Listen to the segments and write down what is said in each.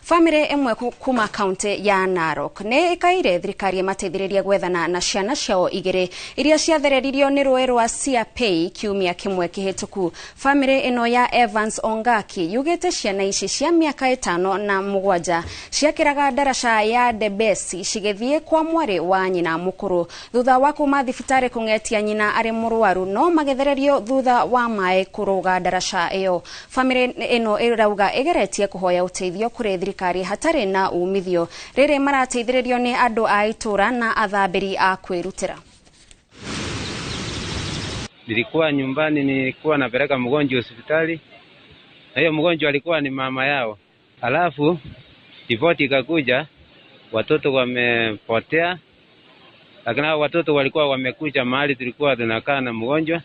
Family emwe kuma kaunti ya Narok ne ikaire thirikari mateithiriria gwethana na ciana ciao igiri iria ciathereririo ni rũĩ rwa Siapei kiumia kimwe kihituku. Family ino ya Evans Ongaki yugite ciana ici cia miaka 5 na 7 ciakiraga daraca ya Debesi cigithie kwa mwari wa nyina mukuru thutha wa kuma thibitari kungetia nyina ari murwaru no magethererio thutha wa mae kuruga daraca iyo. Family ino irauga igeretie kuhoya uteithio kuri thirikari hatari na umithio rere marateithiririo ni andu a itura na athambiri a kwirutira. Nilikuwa nyumbani, nilikuwa napeleka mgonjwa hospitali. Na hiyo mgonjwa alikuwa ni mama yao. Alafu ripoti ikakuja watoto wamepotea. Lakini watoto walikuwa wamekuja mahali tulikuwa tunakaa na mgonjwa.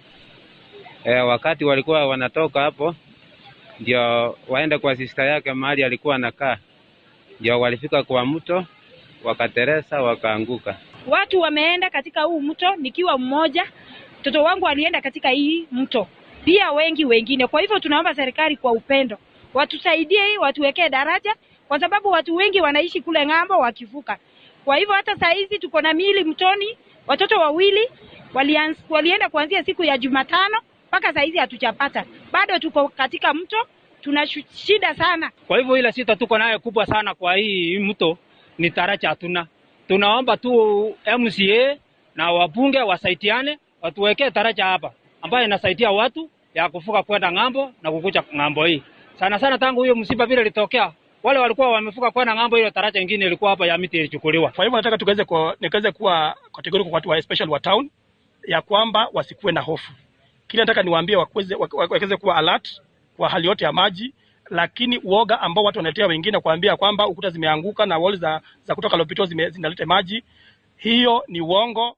Wakati walikuwa wanatoka hapo ndio waenda kwa sister yake mahali alikuwa anakaa. Ndio walifika kwa mto, wakateresa, wakaanguka. Watu wameenda katika huu mto, nikiwa mmoja. Mtoto wangu alienda katika hii mto. Pia wengine. Kwa hivyo tunaomba serikali kwa upendo watusaidie, watuwekee daraja, kwa sababu watu wengi wanaishi kule ng'ambo wakivuka. Kwa hivyo hata saa hizi tuko na miili mtoni. Watoto wawili walienda kuanzia siku ya Jumatano mpaka saa hizi hatujapata. Bado tuko katika mto, tuna shida sana. Kwa hivyo ile sita tuko nayo kubwa sana kwa hii mto ni daraja hatuna. Tunaomba tu MCA na wabunge wasaidiane watuwekee daraja hapa ambayo inasaidia watu ya kuvuka kwenda ng'ambo na kukuja ng'ambo hii. Sana sana tangu hiyo msiba vile litokea, wale walikuwa wamevuka kwenda ng'ambo, ile daraja nyingine ilikuwa hapa ya miti ilichukuliwa. Kwa hivyo nataka nikaweze kuwa kategori kwa watu wa especially wa town ya kwamba wasikuwe na hofu. Kile nataka niwaambie waweze kuwa alert kwa hali yote ya maji, lakini uoga ambao watu wanaletea wengine kuambia kwamba ukuta zimeanguka na wall za kutoka Lopito zinaleta maji, hiyo ni uongo.